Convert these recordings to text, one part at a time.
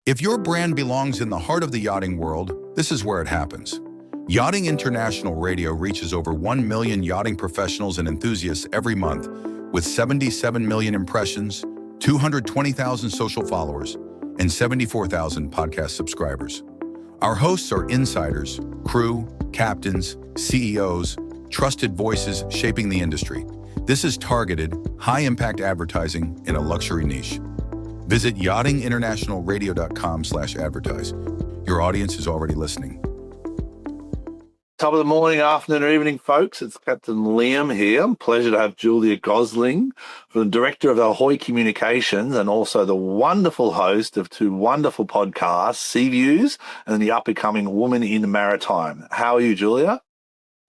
If your brand belongs in the heart of the yachting world, this is where it happens. Yachting International Radio reaches over 1 million yachting professionals and enthusiasts every month, with 77 million impressions, 220,000 social followers, and 74,000 podcast subscribers. Our hosts are insiders, crew, captains, CEOs, trusted voices shaping the industry. This is targeted, high-impact advertising in a luxury niche. Visit yachtinginternationalradio.com/advertise. Your audience is already listening. Top of the morning, afternoon, or evening, folks. It's Captain Liam here. Pleasure to have Julia Gosling, the Director of Ahoy Communications and also the wonderful host of two wonderful podcasts, Sea Views and the up-and-coming Woman in Maritime. How are you, Julia?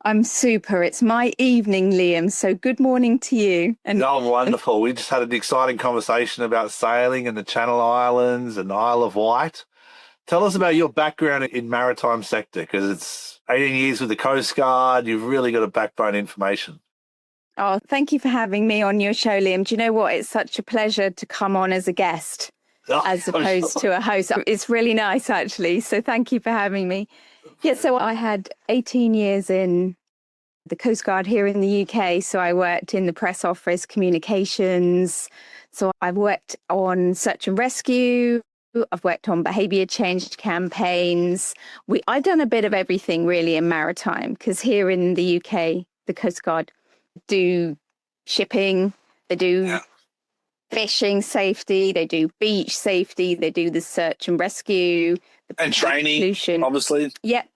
I'm super. It's my evening, Liam, so good morning to you. I'm wonderful. We just had an exciting conversation about sailing in the Channel Islands and Isle of Wight. Tell us about your background in maritime sector, because it's 18 years with the Coastguard. You've really got a backbone information. Oh, thank you for having me on your show, Liam. Do you know what? It's such a pleasure to come on as a guest as opposed to a host. It's really nice, actually. So thank you for having me. Yeah, so I had 18 years in the Coastguard here in the UK. So I worked in the press office, communications. So I've worked on search and rescue. I've worked on behaviour change campaigns. I've done a bit of everything really in maritime, because here in the UK, the Coastguard do shipping, they do fishing safety, they do beach safety, they do the search and rescue. And training, pollution. Obviously. Yep.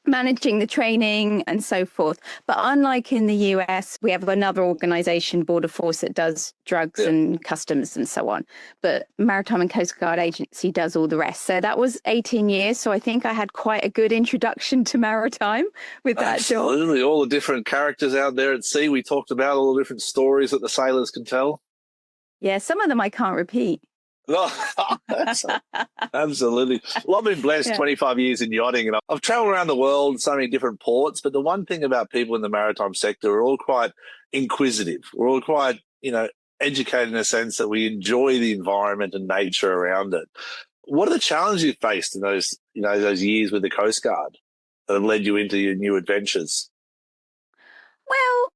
Managing the training and so forth. But unlike in the US, we have another organisation, Border Force, that does drugs and customs and so on. But Maritime and Coastguard Agency does all the rest. So that was 18 years. So I think I had quite a good introduction to maritime with that job. Absolutely. All the different characters out there at sea. We talked about all the different stories that the sailors can tell. Yeah, some of them I can't repeat. No, absolutely. Well, I've been blessed 25 years in yachting, and I've traveled around the world, so many different ports. But the one thing about people in the maritime sector, we're all quite inquisitive. We're all quite, educated in a sense that we enjoy the environment and nature around it. What are the challenges you faced in those years with the Coastguard that have led you into your new adventures? Well,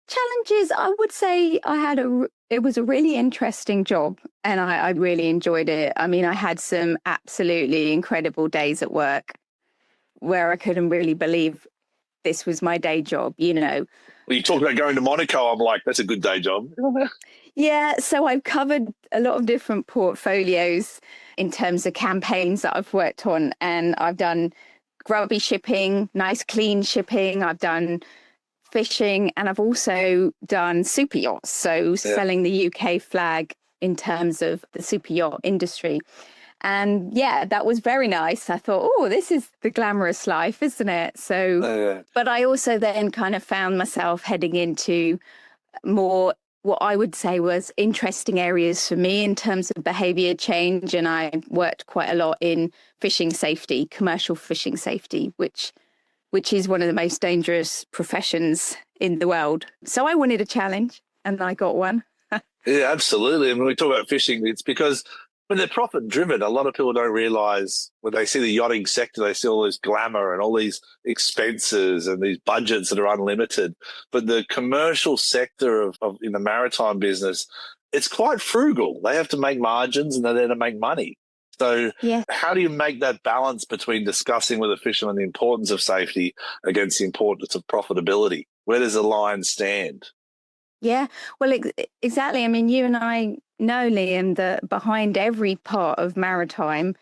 challenges, I would say it was a really interesting job, and I really enjoyed it. I mean, I had some absolutely incredible days at work where I couldn't really believe this was my day job, Well, you talked about going to Monaco. I'm like, that's a good day job. Yeah, so I've covered a lot of different portfolios in terms of campaigns that I've worked on, and I've done grubby shipping, nice clean shipping. I've done fishing, and I've also done super yachts, so selling the UK flag in terms of the super yacht industry. And that was very nice. I thought, this is the glamorous life, isn't it? So, but I also then kind of found myself heading into more what I would say was interesting areas for me in terms of behaviour change. And I worked quite a lot in fishing safety, commercial fishing safety, which is one of the most dangerous professions in the world. So I wanted a challenge, and I got one. Yeah, absolutely. And when we talk about fishing, it's because when they're profit-driven, a lot of people don't realise when they see the yachting sector, they see all this glamour and all these expenses and these budgets that are unlimited. But the commercial sector of in the maritime business, it's quite frugal. They have to make margins, and they're there to make money. So how do you make that balance between discussing with a fisherman the importance of safety against the importance of profitability? Where does the line stand? Yeah, well, exactly. I mean, you and I know, Liam, that behind every part of maritime,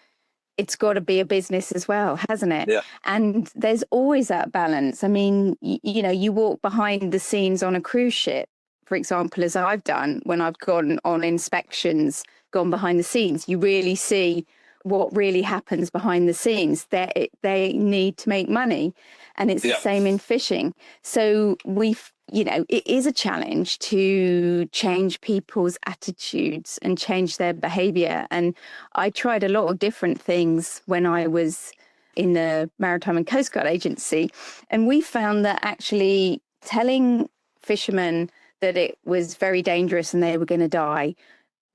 it's got to be a business as well, hasn't it? Yeah. And there's always that balance. I mean, you walk behind the scenes on a cruise ship, for example, as I've done when I've gone on inspections, gone behind the scenes, you really see what really happens behind the scenes. They need to make money, and it's the same in fishing. So it is a challenge to change people's attitudes and change their behaviour. And I tried a lot of different things when I was in the Maritime and Coastguard Agency, and we found that actually telling fishermen that it was very dangerous and they were going to die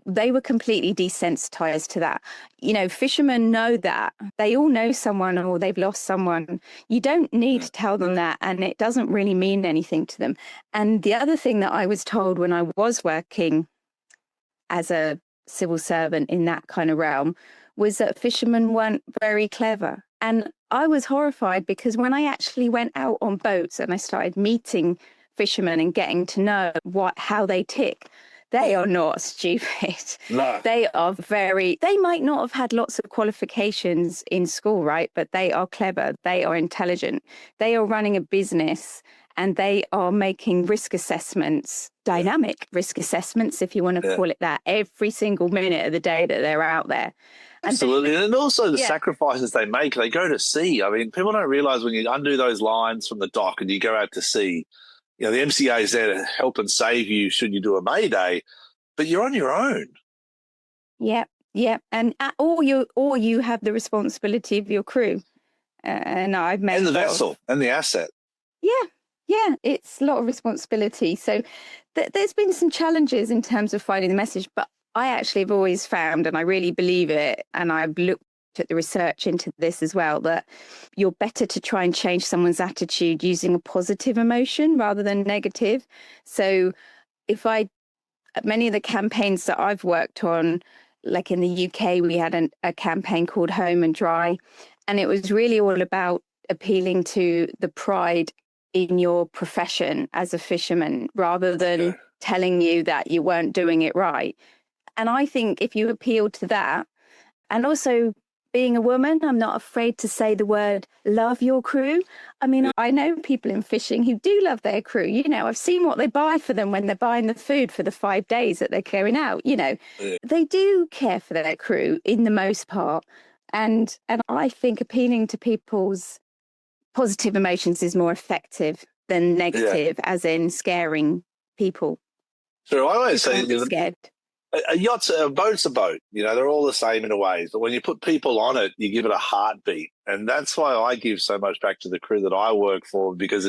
they were completely desensitized to that. You know, fishermen know that. They all know someone or they've lost someone. You don't need to tell them that, and it doesn't really mean anything to them. And the other thing that I was told when I was working as a civil servant in that kind of realm was that fishermen weren't very clever. And I was horrified because when I actually went out on boats and I started meeting fishermen and getting to know how they tick, they are not stupid. No. They might not have had lots of qualifications in school, right? But they are clever. They are intelligent. They are running a business and they are making risk assessments, dynamic risk assessments, if you want to call it that, every single minute of the day that they're out there. Absolutely. And also the sacrifices they make. They go to sea. I mean, people don't realize when you undo those lines from the dock and you go out to sea, you know, the MCA is there to help and save you should you do a Mayday, but you're on your own. Yeah. And or you have the responsibility of your crew. And I've made the vessel and the asset. Yeah, it's a lot of responsibility. So there's been some challenges in terms of finding the message, but I actually have always found, and I really believe it, and I've looked at the research into this as well, that you're better to try and change someone's attitude using a positive emotion rather than negative. So many of the campaigns that I've worked on, like in the UK, we had a campaign called Home and Dry, and it was really all about appealing to the pride in your profession as a fisherman rather than telling you that you weren't doing it right. And I think if you appeal to that, and also being a woman, I'm not afraid to say the word love your crew. I mean, I know people in fishing who do love their crew. You know, I've seen what they buy for them when they're buying the food for the 5 days that they're going out. You know, they do care for their crew in the most part. And I think appealing to people's positive emotions is more effective than negative, as in scaring people. So I always say, scared. A boat's a boat. You know, they're all the same in a way. But when you put people on it, you give it a heartbeat. And that's why I give so much back to the crew that I work for, because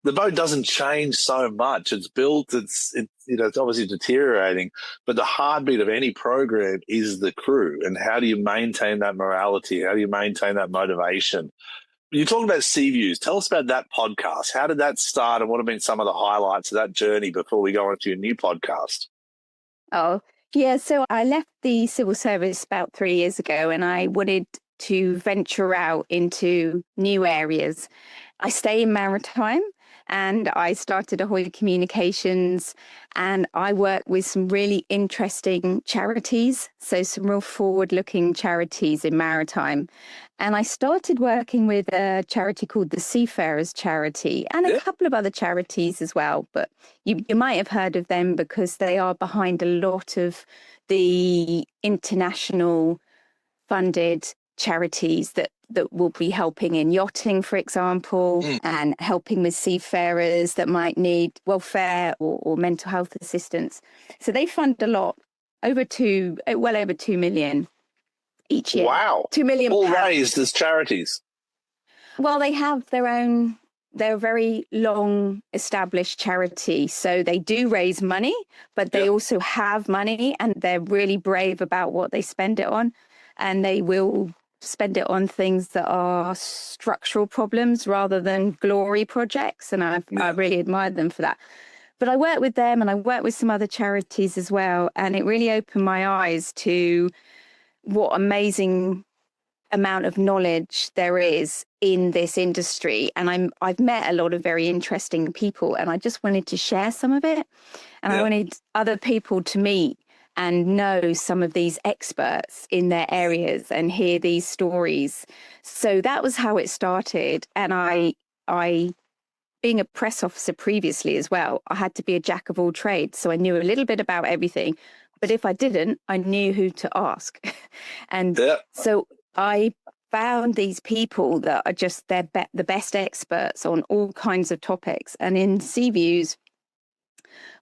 the boat doesn't change so much. It's built, it's obviously deteriorating, but the heartbeat of any program is the crew. And how do you maintain that morality? How do you maintain that motivation? You're talking about Sea Views. Tell us about that podcast. How did that start and what have been some of the highlights of that journey before we go on to your new podcast? Oh, yeah. So I left the civil service about 3 years ago and I wanted to venture out into new areas. I stay in Maritime and I started Ahoy Communications and I work with some really interesting charities. So some real forward-looking charities in Maritime. And I started working with a charity called the Seafarers Charity and a couple of other charities as well. But you might have heard of them because they are behind a lot of the international funded charities that will be helping in yachting, for example, and helping with seafarers that might need welfare or mental health assistance. So they fund a lot, well over 2 million each year. Wow. 2 million all raised as charities. Well, they have they're a very long established charity. So they do raise money, but they also have money and they're really brave about what they spend it on. And they will spend it on things that are structural problems rather than glory projects. And I really admire them for that. But I work with them and I work with some other charities as well. And it really opened my eyes to what amazing amount of knowledge there is in this industry. And I've met a lot of very interesting people and I just wanted to share some of it. And I wanted other people to meet and know some of these experts in their areas and hear these stories. So that was how it started. And I being a press officer previously as well, I had to be a jack of all trades. So I knew a little bit about everything. But if I didn't, I knew who to ask. And so I found these people that are just the best experts on all kinds of topics. And in Sea Views,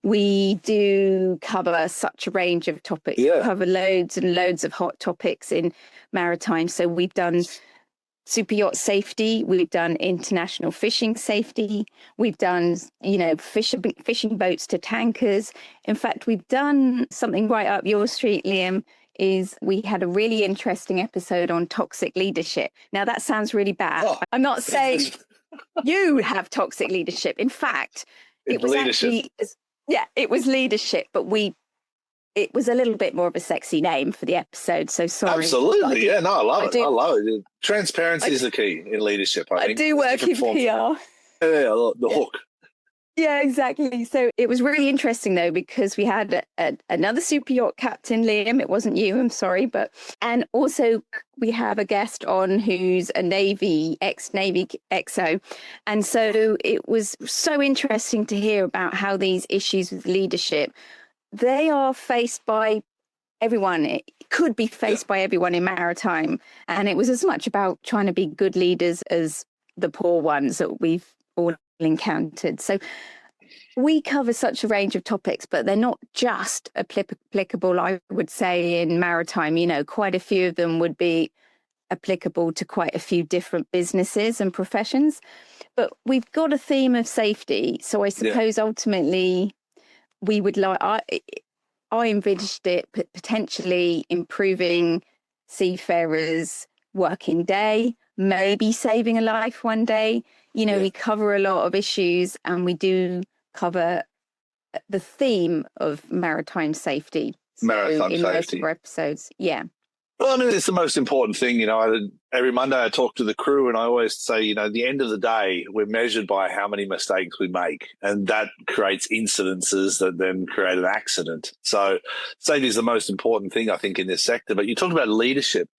we do cover such a range of topics. We cover loads and loads of hot topics in Maritime. So we've done super yacht safety. We've done international fishing safety. We've done, fishing boats to tankers. In fact, we've done something right up your street, Liam, is we had a really interesting episode on toxic leadership. Now, that sounds really bad. Oh. I'm not saying you have toxic leadership. In fact, it was leadership. it was leadership, but it was a little bit more of a sexy name for the episode, so sorry. Absolutely, yeah, no, I love it. I love it. Transparency is the key in leadership, I think. I do work in PR. Yeah, the hook. Yeah, exactly. So it was really interesting, though, because we had another super yacht captain, Liam. It wasn't you, I'm sorry. And also we have a guest on who's a ex-Navy XO. And so it was so interesting to hear about how these issues with leadership, they are faced by everyone. It could be faced by everyone in maritime. And it was as much about trying to be good leaders as the poor ones that we've all encountered. So we cover such a range of topics, but they're not just applicable, I would say, in maritime. Quite a few of them would be applicable to quite a few different businesses and professions. But we've got a theme of safety. So I suppose ultimately we would I envisaged it potentially improving seafarers' working day, maybe saving a life one day. We cover a lot of issues, and we do cover the theme of maritime safety. In most of our episodes. Yeah. Well, I mean, it's the most important thing. Every Monday I talk to the crew, and I always say, at the end of the day, we're measured by how many mistakes we make, and that creates incidences that then create an accident. So safety is the most important thing, I think, in this sector. But you talk about leadership.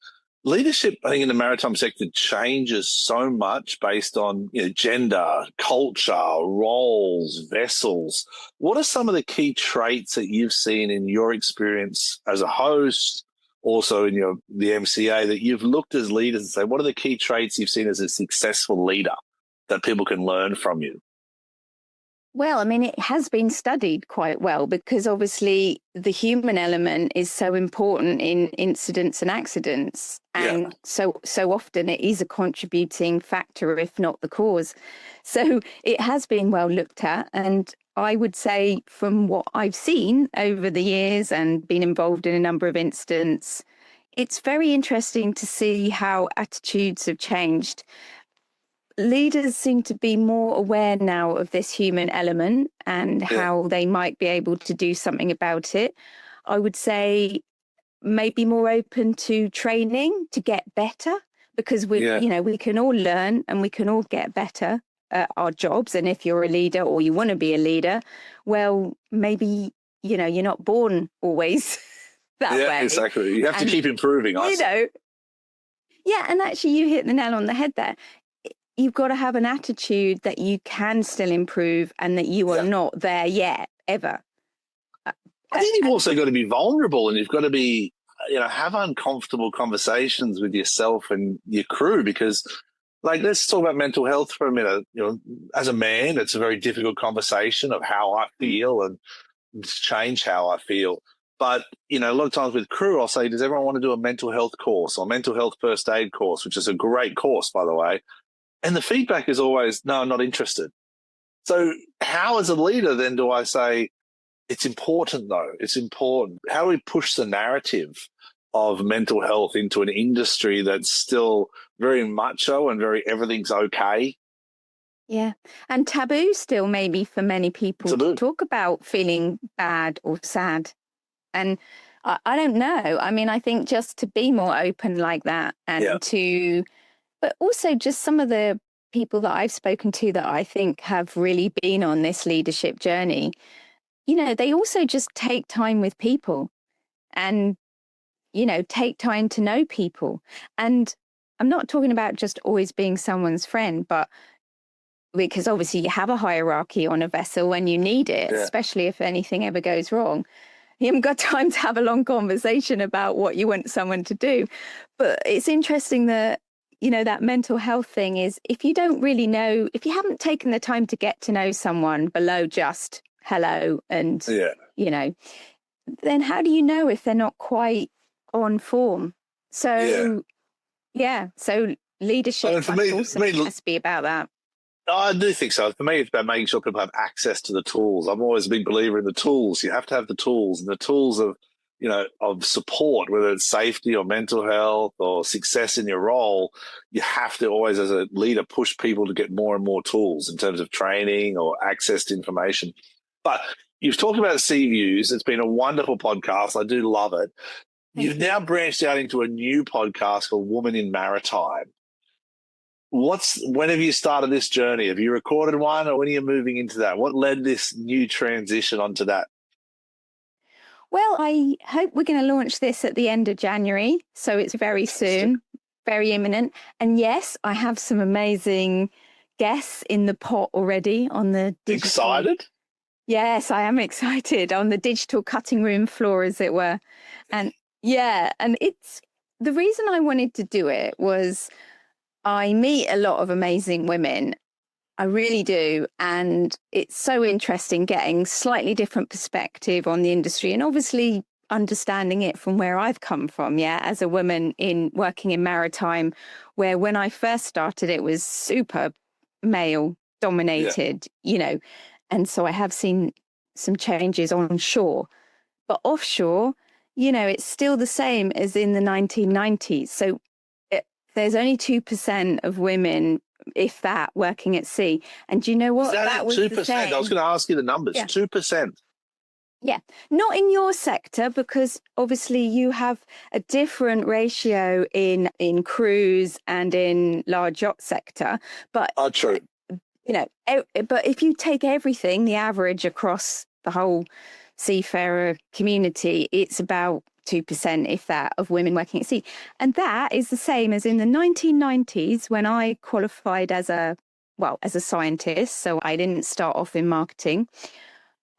Leadership, I think, in the maritime sector changes so much based on gender, culture, roles, vessels. What are some of the key traits that you've seen in your experience as a host, also in the MCA, that you've looked as leaders and say, what are the key traits you've seen as a successful leader that people can learn from you? Well, I mean, it has been studied quite well, because obviously the human element is so important in incidents and accidents. And so often it is a contributing factor, if not the cause. So it has been well looked at. And I would say, from what I've seen over the years and been involved in a number of incidents, it's very interesting to see how attitudes have changed. Leaders seem to be more aware now of this human element and how they might be able to do something about it. I would say maybe more open to training to get better, because we can all learn and we can all get better at our jobs. And if you're a leader or you want to be a leader, well, maybe, you're not born always that way. Yeah, exactly. You have to keep improving. Yeah, and actually you hit the nail on the head there. You've got to have an attitude that you can still improve and that you are not there yet, ever. I think you've also got to be vulnerable, and you've got to be, have uncomfortable conversations with yourself and your crew, because, let's talk about mental health for a minute. As a man, it's a very difficult conversation of how I feel and to change how I feel. But, a lot of times with crew, I'll say, does everyone want to do a mental health course or mental health first aid course, which is a great course, by the way. And the feedback is always, no, I'm not interested. So how, as a leader, then do I say, it's important, though? It's important. How do we push the narrative of mental health into an industry that's still very macho and very everything's okay? Yeah. And taboo still, maybe, for many people to talk about feeling bad or sad. And I don't know. I mean, I think just to be more open like that, and but also just some of the people that I've spoken to that I think have really been on this leadership journey, they also just take time with people and, take time to know people. And I'm not talking about just always being someone's friend, but because obviously you have a hierarchy on a vessel when you need it, especially if anything ever goes wrong. You haven't got time to have a long conversation about what you want someone to do. But it's interesting that, that mental health thing is, if you don't really know, if you haven't taken the time to get to know someone below just hello and, then how do you know if they're not quite on form? So, so leadership for must me, also has to be about that. I do think so. For me, it's about making sure people have access to the tools. I'm always a big believer in the tools. You have to have the tools, and the tools of, of support, whether it's safety or mental health or success in your role. You have to always, as a leader, push people to get more and more tools in terms of training or access to information. But you've talked about Sea Views. It's been a wonderful podcast. I do love it. You've now branched out into a new podcast called Woman in Maritime. When have you started this journey? Have you recorded one, or when are you moving into that? What led this new transition onto that? Well, I hope we're going to launch this at the end of January. So it's very soon, very imminent. And yes, I have some amazing guests in the pot already on the digital. Excited? Yes, I am excited, on the digital cutting room floor, as it were. And it's the reason I wanted to do it was I meet a lot of amazing women. I really do. And it's so interesting getting slightly different perspective on the industry, and obviously understanding it from where I've come from, as a woman working in maritime, where when I first started, it was super male dominated, and so I have seen some changes on shore, but offshore, it's still the same as in the 1990s. So there's only 2% of women, if that, working at sea. And do you know what? That was 2%. I was going to ask you the numbers. 2%. Yeah. Not in your sector, because obviously you have a different ratio in cruise and in large yacht sector. But true. But if you take everything, the average across the whole seafarer community, it's about 2%, if that, of women working at sea. And that is the same as in the 1990s when I qualified as a scientist. So I didn't start off in marketing.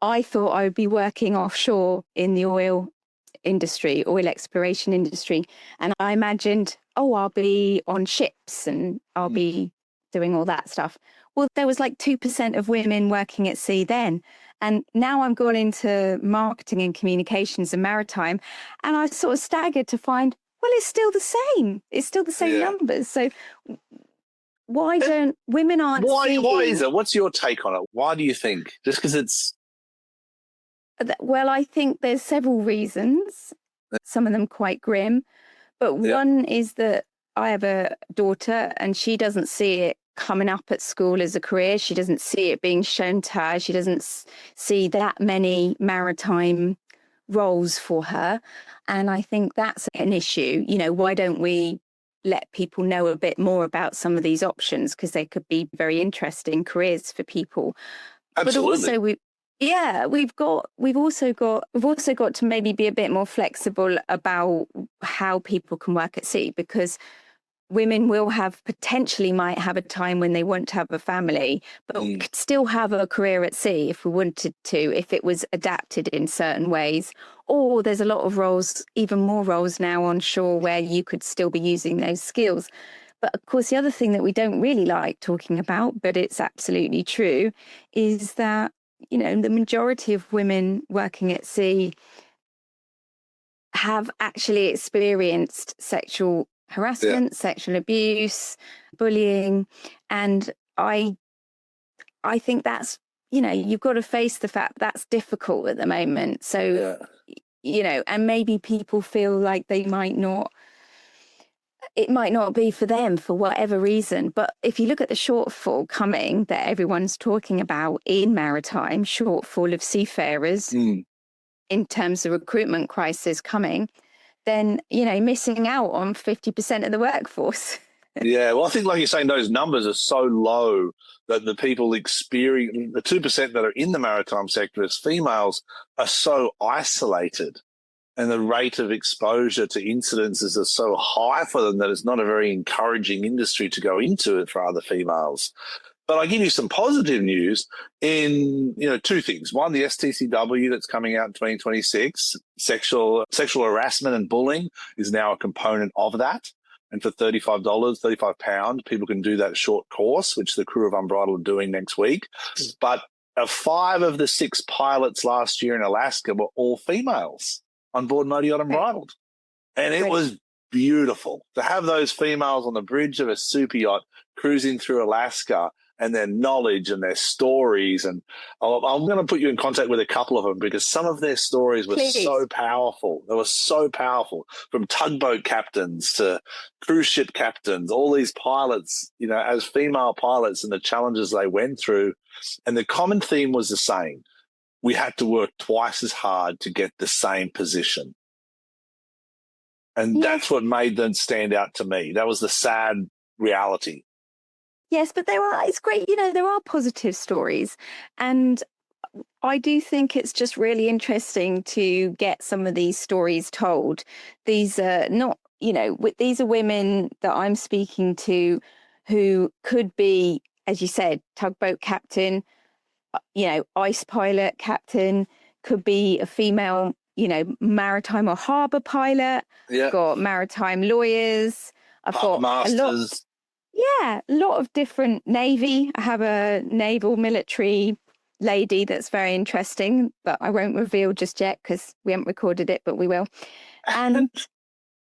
I thought I would be working offshore in the oil exploration industry. And I imagined, I'll be on ships and I'll be doing all that stuff. Well, there was like 2% of women working at sea then. And now I'm gone into marketing and communications and maritime, and I sort of staggered to find, well, it's still the same. It's still the same numbers. So why don't women aren't Why is it? What's your take on it? Why do you think? Just because it's... Well, I think there's several reasons, some of them quite grim. But one is that I have a daughter and she doesn't see it coming up at school as a career. She doesn't see it being shown to her. She doesn't see that many maritime roles for her. And I think that's an issue. Why don't we let people know a bit more about some of these options? Because they could be very interesting careers for people. Absolutely. But also we've also got to maybe be a bit more flexible about how people can work at sea, because women might have a time when they want to have a family, but could still have a career at sea if we wanted to, if it was adapted in certain ways. Or there's a lot of roles, even more roles now on shore, where you could still be using those skills. But of course, the other thing that we don't really like talking about, but it's absolutely true, is that, the majority of women working at sea have actually experienced sexual harassment, sexual abuse, bullying. And I think that's, you've got to face the fact that's difficult at the moment. So, and maybe people feel like it might not be for them for whatever reason. But if you look at the shortfall coming that everyone's talking about in maritime, shortfall of seafarers in terms of recruitment crisis coming, then, missing out on 50% of the workforce. Yeah, well, I think, like you're saying, those numbers are so low that the people the 2% that are in the maritime sector as females are so isolated, and the rate of exposure to incidences is so high for them that it's not a very encouraging industry to go into for other females. But I give you some positive news in, two things. One, the STCW that's coming out in 2026, sexual harassment and bullying is now a component of that. And for £35, people can do that short course, which the crew of Unbridled are doing next week. But 5 of the 6 pilots last year in Alaska were all females on board Motor Yacht Unbridled. And it was beautiful. To have those females on the bridge of a super yacht cruising through Alaska, and their knowledge and their stories. And I'm going to put you in contact with a couple of them because some of their stories were so powerful. They were so powerful, from tugboat captains to cruise ship captains, all these pilots, you know, as female pilots and the challenges they went through. And the common theme was the same. We had to work twice as hard to get the same position. And that's what made them stand out to me. That was the sad reality. Yes, but it's great, you know, there are positive stories. And I do think it's just really interesting to get some of these stories told. These are not, you know, these are women that I'm speaking to who could be, as you said, tugboat captain, you know, ice pilot captain, could be a female, you know, maritime or harbour pilot. Yeah. Got maritime lawyers. I've got masters. A lot of different Navy. I have a naval military lady that's very interesting, but I won't reveal just yet because we haven't recorded it, but we will. And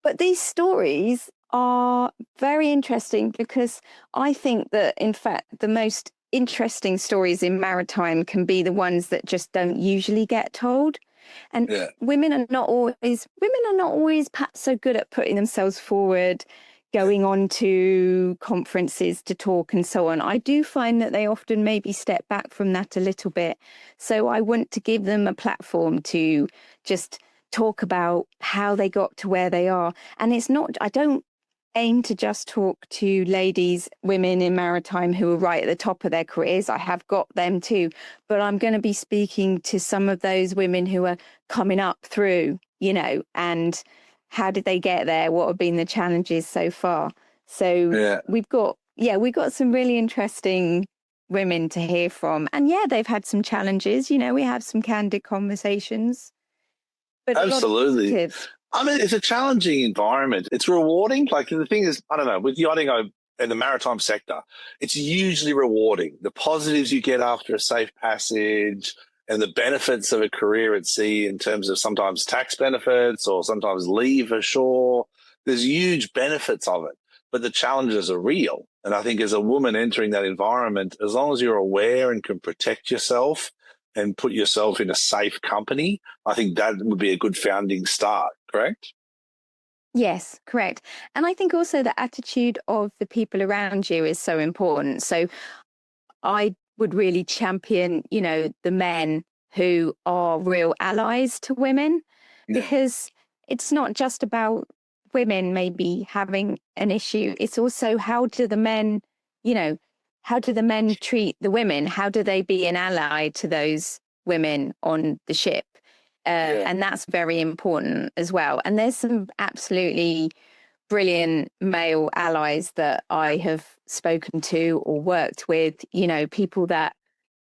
but these stories are very interesting because I think that, in fact, the most interesting stories in maritime can be the ones that just don't usually get told. And women are not always perhaps so good at putting themselves forward, going on to conferences to talk and so on. I do find that they often maybe step back from that a little bit. So I want to give them a platform to just talk about how they got to where they are. And it's not, I don't aim to just talk to ladies, women in maritime who are right at the top of their careers. I have got them too, but I'm going to be speaking to some of those women who are coming up through, you know, and how did they get there? What have been the challenges so far? So we've got some really interesting women to hear from. And they've had some challenges. You know, we have some candid conversations. But absolutely. I mean, it's a challenging environment. It's rewarding. Like, the thing is, I don't know, with yachting in the maritime sector, it's usually rewarding. The positives you get after a safe passage, and the benefits of a career at sea in terms of sometimes tax benefits or sometimes leave ashore. There's huge benefits of it, but the challenges are real. And I think as a woman entering that environment, as long as you're aware and can protect yourself and put yourself in a safe company, I think that would be a good founding start, correct? Yes, correct. And I think also the attitude of the people around you is so important. So I would really champion, you know, the men who are real allies to women, because it's not just about women maybe having an issue. It's also, how do the men treat the women? How do they be an ally to those women on the ship? And that's very important as well. And there's some absolutely brilliant male allies that I have spoken to or worked with, you know, people that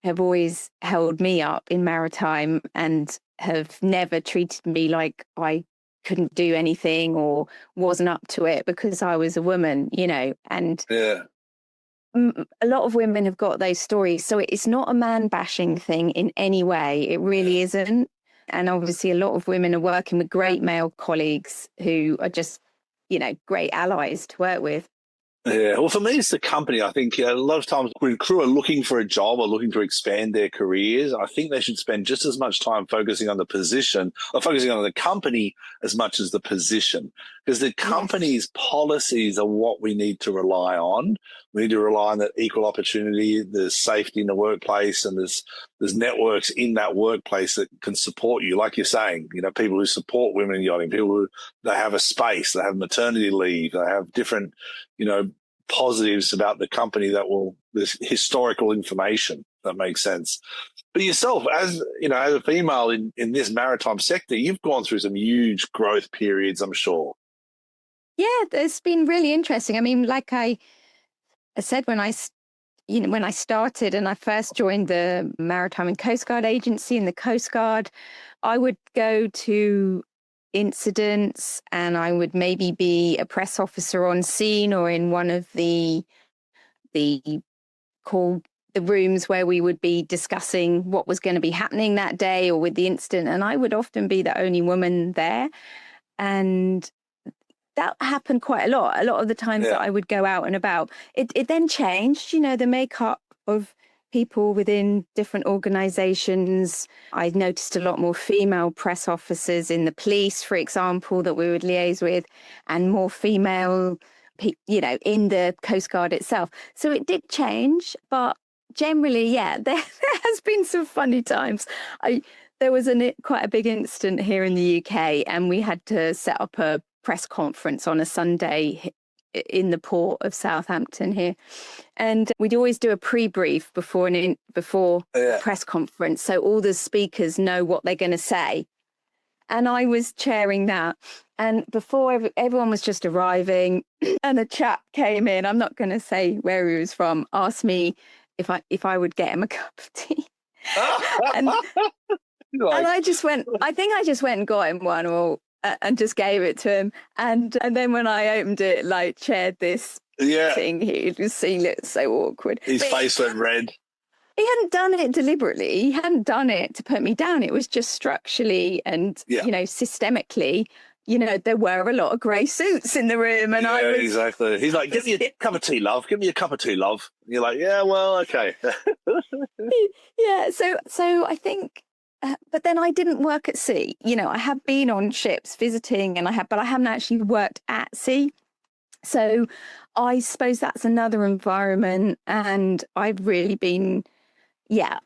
have always held me up in maritime and have never treated me like I couldn't do anything or wasn't up to it because I was a woman, you know. And a lot of women have got those stories. So it's not a man bashing thing in any way. It really isn't. And obviously a lot of women are working with great male colleagues who are just, you know, great allies to work with. Yeah, well, for me, it's the company. I think a lot of times when crew are looking for a job or looking to expand their careers, I think they should spend just as much time focusing on the position or focusing on the company as much as the position, because the company's policies are what we need to rely on. We need to rely on that equal opportunity, there's safety in the workplace, and there's networks in that workplace that can support you. Like you're saying, you know, people who support women in yachting, people who they have a space, they have maternity leave, they have different, you know, positives about the company that will, this historical information that makes sense. But yourself, as you know, as a female in this maritime sector, you've gone through some huge growth periods, I'm sure. Yeah, it's been really interesting. I mean, like I said, when I started and I first joined the Maritime and Coastguard agency in the Coastguard, I would go to incidents and I would maybe be a press officer on scene or in one of the rooms where we would be discussing what was going to be happening that day or with the incident. And I would often be the only woman there. And that happened quite a lot. A lot of the times that I would go out and about, it then changed, the makeup of people within different organizations. I noticed a lot more female press officers in the police, for example, that we would liaise with, and more female, in the Coastguard itself. So it did change, but generally, there has been some funny times. There was quite a big incident here in the UK, and we had to set up a press conference on a Sunday in the port of Southampton here, and we'd always do a pre-brief before a press conference, so all the speakers know what they're going to say. And I was chairing that, and before everyone was just arriving, and a chap came in. I'm not going to say where he was from. Asked me if I would get him a cup of tea, and I just went. I think I just went and got him one, and just gave it to him. And then when I opened it, chaired this thing, he looked so awkward. His face went red. He hadn't done it deliberately. He hadn't done it to put me down. It was just structurally and, systemically, there were a lot of grey suits in the room. And I was... exactly. He's like, give me a cup of tea, love. Give me a cup of tea, love. And you're like, yeah, well, okay. So I think... but then I didn't work at sea. I have been on ships visiting, but I haven't actually worked at sea. So I suppose that's another environment, and I've really been,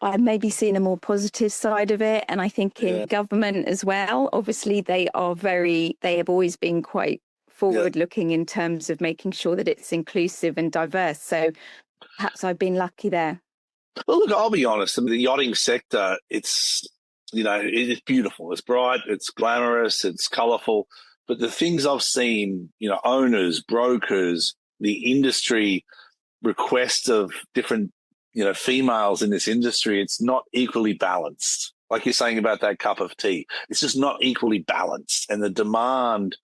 I've maybe seen a more positive side of it. And I think in government as well, obviously they have always been quite forward looking in terms of making sure that it's inclusive and diverse. So perhaps I've been lucky there. Well, look, I'll be honest. I mean, the yachting sector, it's beautiful. It's bright, it's glamorous, it's colourful. But the things I've seen, owners, brokers, the industry requests of different, females in this industry, it's not equally balanced. Like you're saying about that cup of tea, it's just not equally balanced. And the demand,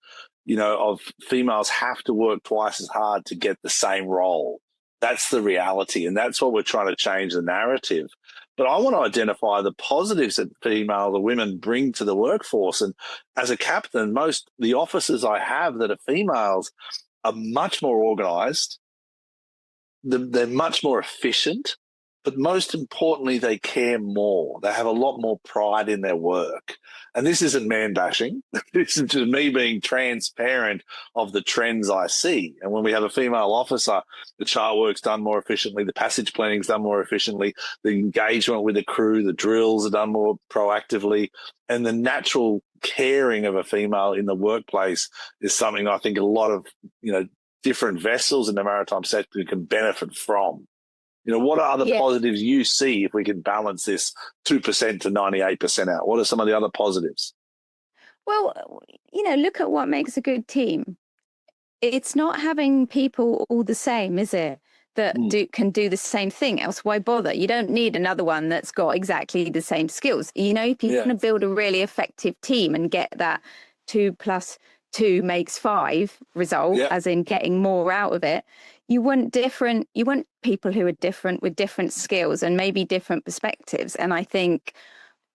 of females have to work twice as hard to get the same role. That's the reality. And that's what we're trying to change the narrative. But I want to identify the positives that female or women bring to the workforce. And as a captain, the officers I have that are females are much more organised. They're much more efficient. But most importantly, they care more. They have a lot more pride in their work. And this isn't man bashing. This is just me being transparent of the trends I see. And when we have a female officer, the chart work's done more efficiently, the passage planning's done more efficiently, the engagement with the crew, the drills are done more proactively, and the natural caring of a female in the workplace is something I think a lot of, different vessels in the maritime sector can benefit from. What are other positives you see if we can balance this 2% to 98% out? What are some of the other positives? Well, look at what makes a good team. It's not having people all the same, is it? That can do the same thing. Else, why bother? You don't need another one that's got exactly the same skills. If you want to build a really effective team and get that 2 + 2 makes 5 result, as in getting more out of it, you want people who are different with different skills and maybe different perspectives. And I think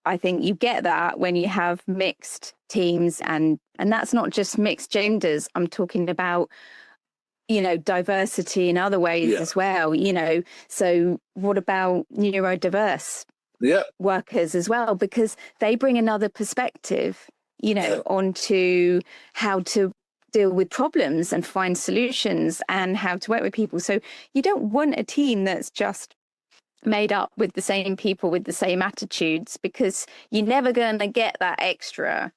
you get that when you have mixed teams, and that's not just mixed genders. I'm talking about, diversity in other ways as well, So what about neurodiverse workers as well? Because they bring another perspective, onto how to deal with problems and find solutions and how to work with people. So you don't want a team that's just made up with the same people with the same attitudes, because you're never going to get that extra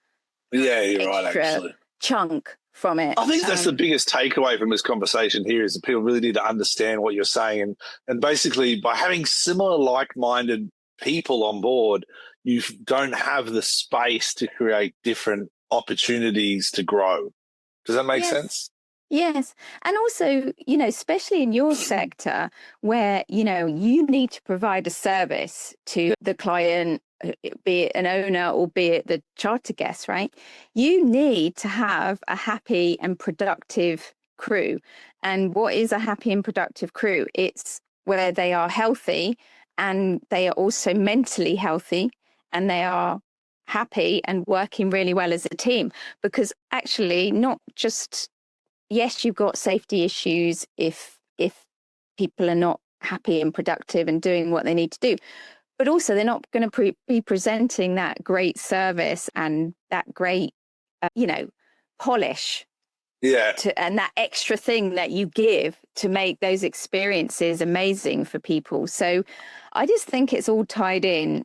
chunk from it. I think that's the biggest takeaway from this conversation here, is that people really need to understand what you're saying. And basically, by having similar like-minded people on board, you don't have the space to create different opportunities to grow. Does that make sense? Yes. And also, especially in your sector where, you need to provide a service to the client, be it an owner or be it the charter guest, right? You need to have a happy and productive crew. And what is a happy and productive crew? It's where they are healthy and they are also mentally healthy and they are happy and working really well as a team. Because actually, not just yes, you've got safety issues if people are not happy and productive and doing what they need to do. But also, they're not going to be presenting that great service and that great, polish. Yeah. And that extra thing that you give to make those experiences amazing for people. So I just think it's all tied in,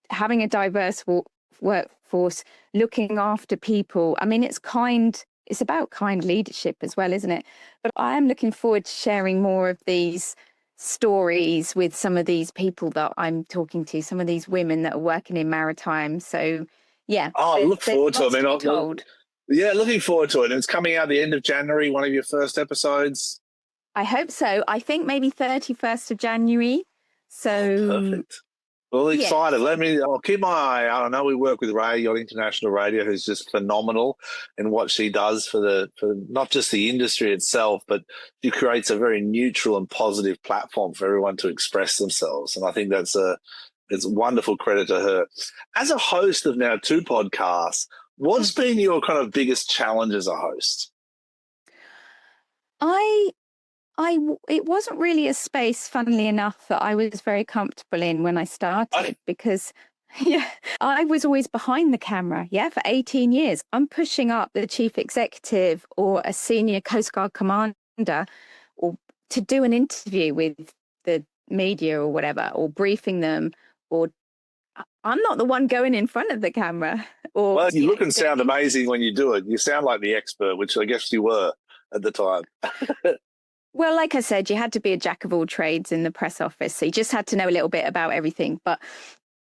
having a diverse workforce, looking after people. I mean, it's about kind leadership as well, isn't it? But I am looking forward to sharing more of these stories with some of these people that I'm talking to, some of these women that are working in maritime. So, yeah. Oh, I look forward to it. I mean, told. Yeah, looking forward to it. And it's coming out the end of January, one of your first episodes. I hope so. I think maybe 31st of January. So perfect. Well, excited. I'll keep my eye out. I know we work with Ray on International Radio, who's just phenomenal in what she does for not just the industry itself, but she creates a very neutral and positive platform for everyone to express themselves. And I think it's wonderful credit to her. As a host of now 2 podcasts, what's been your kind of biggest challenge as a host? It wasn't really a space, funnily enough, that I was very comfortable in when I started because, I was always behind the camera, for 18 years. I'm pushing up the chief executive or a senior Coastguard commander or to do an interview with the media or whatever, or briefing them, or I'm not the one going in front of the camera. Well, you look and sound amazing when you do it. You sound like the expert, which I guess you were at the time. Well, like I said, you had to be a jack of all trades in the press office. So you just had to know a little bit about everything. But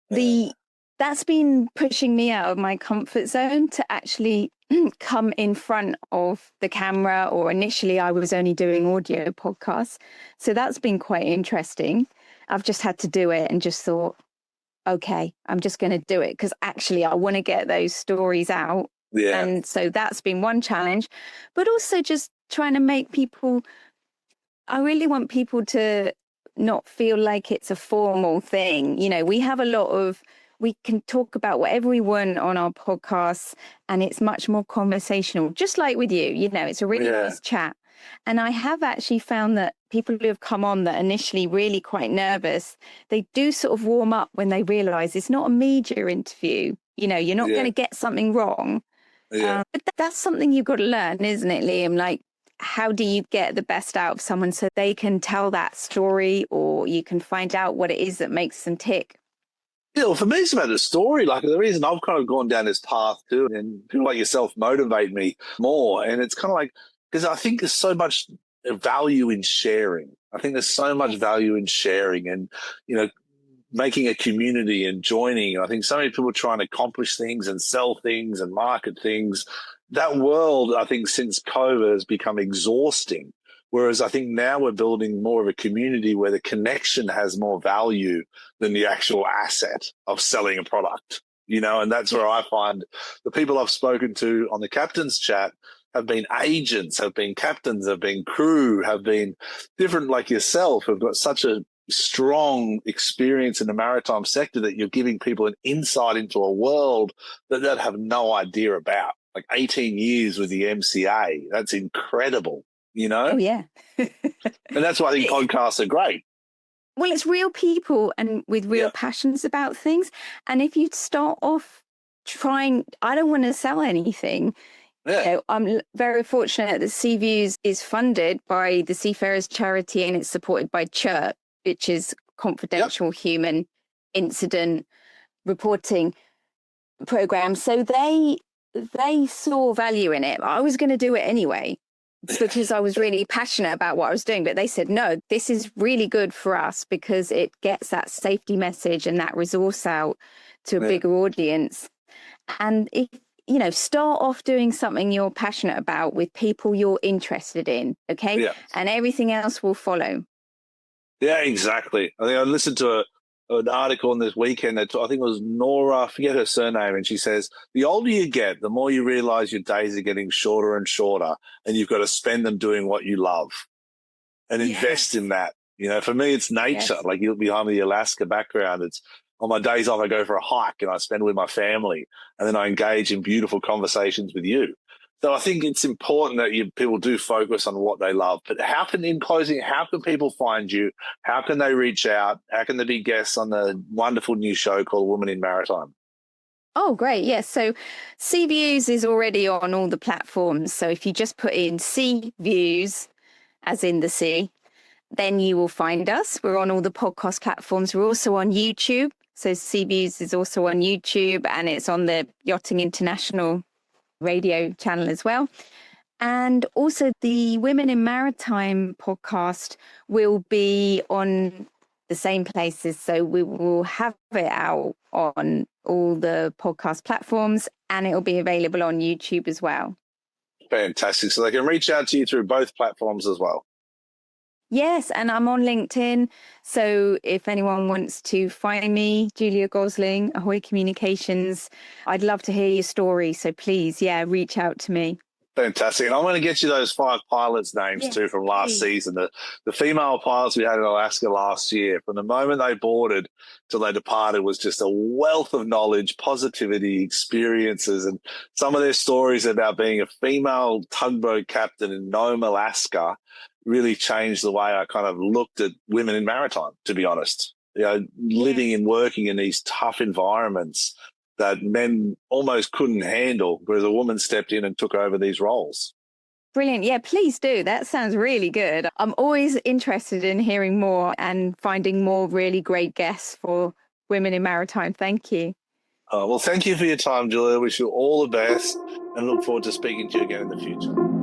that's been pushing me out of my comfort zone to actually come in front of the camera. Or initially, I was only doing audio podcasts. So that's been quite interesting. I've just had to do it and just thought, okay, I'm just going to do it because actually I want to get those stories out. Yeah. And so that's been one challenge. But also just trying to make people... I really want people to not feel like it's a formal thing. We have we can talk about whatever we want on our podcasts, and it's much more conversational, just like with you. It's a really nice chat. And I have actually found that people who have come on that initially really quite nervous, they do sort of warm up when they realize it's not a media interview. You're not going to get something wrong. Yeah. But that's something you've got to learn, isn't it, Liam? Like, how do you get the best out of someone so they can tell that story, or you can find out what it is that makes them tick? Well, for me, it's about the story. Like, the reason I've kind of gone down this path too, and people like yourself motivate me more. And it's kind of like, because I think there's so much value in sharing. I think there's so much value in sharing and, making a community and joining. I think so many people are trying to accomplish things and sell things and market things. That world, I think, since COVID has become exhausting. Whereas I think now we're building more of a community where the connection has more value than the actual asset of selling a product, and that's where I find the people I've spoken to on the captain's chat have been agents, have been captains, have been crew, have been different like yourself, have got such a strong experience in the maritime sector that you're giving people an insight into a world that they'd have no idea about. Like 18 years with the MCA, that's incredible, Oh, yeah. And that's why I think podcasts are great. Well, it's real people and with real passions about things. And if you start off trying, I don't want to sell anything. I'm very fortunate that Seaviews is funded by the Seafarers Charity and it's supported by CHIRP, which is confidential human incident reporting program. So they saw value in it. I was going to do it anyway because I was really passionate about what I was doing. But they said, no, this is really good for us because it gets that safety message and that resource out to a bigger audience. And if, start off doing something you're passionate about with people you're interested in, okay? Yeah. And everything else will follow. Yeah, exactly. I think I listened to an article on this weekend that I think it was Nora, I forget her surname, and she says, the older you get, the more you realize your days are getting shorter and shorter, and you've got to spend them doing what you love and invest in that. For me, it's nature. Like, you'll be behind the Alaska background. It's on my days off, I go for a hike and I spend with my family, and then I engage in beautiful conversations with you. So I think it's important that people do focus on what they love. But in closing, how can people find you? How can they reach out? How can they be guests on the wonderful new show called Women in Maritime? Oh, great. Yes. So Sea Views is already on all the platforms. So if you just put in Sea Views, as in the sea, then you will find us. We're on all the podcast platforms. We're also on YouTube. So Sea Views is also on YouTube, and it's on the Yachting International radio channel as well. And also the Women in Maritime podcast will be on the same places. So we will have it out on all the podcast platforms, and it will be available on YouTube as well. Fantastic. So they can reach out to you through both platforms as well. Yes, and I'm on LinkedIn. So if anyone wants to find me, Julia Gosling, Ahoy Communications, I'd love to hear your story. So please, reach out to me. Fantastic. And I'm going to get you those 5 pilots' names too from last season. The female pilots we had in Alaska last year, from the moment they boarded till they departed, was just a wealth of knowledge, positivity, experiences, and some of their stories about being a female tugboat captain in Nome, Alaska, really changed the way I kind of looked at women in maritime, to be honest. Living and working in these tough environments that men almost couldn't handle, whereas a woman stepped in and took over these roles. Brilliant. Yeah, please do. That sounds really good. I'm always interested in hearing more and finding more really great guests for Women in Maritime. Thank you. Well, thank you for your time, Julia. Wish you all the best and look forward to speaking to you again in the future.